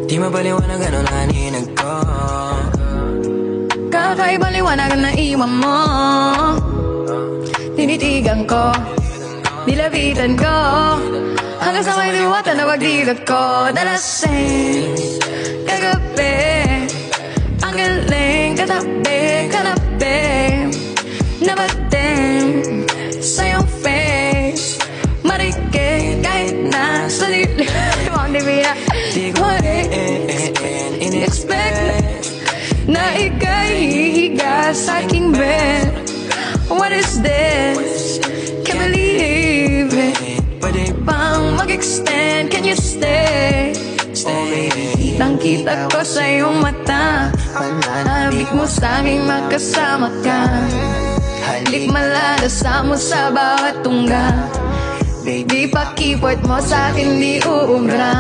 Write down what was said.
Di mapaliwanag ano naninag ko. Kakaibang liwanag na iwan mo. Tinitigan ko, nilapitan ko, hanggang sa may diwata na pagdilat ko. Dalasing kagabi, ang galing katabi, kanabi, nabating sa iyong face. Marikit kahit na sa dilim mong divina. Di ko rin in-expect na ika'y hihiga sa aking bed. What is this? Can't believe it. Pwede bang mag-extend? Can you stay? Kitang-kita ko sa iyong mata, pananabik mo sa aming magkasama ka. Halik maladasa mo sa bawat tungga. Baby, pakipot mo sa akin di uubra.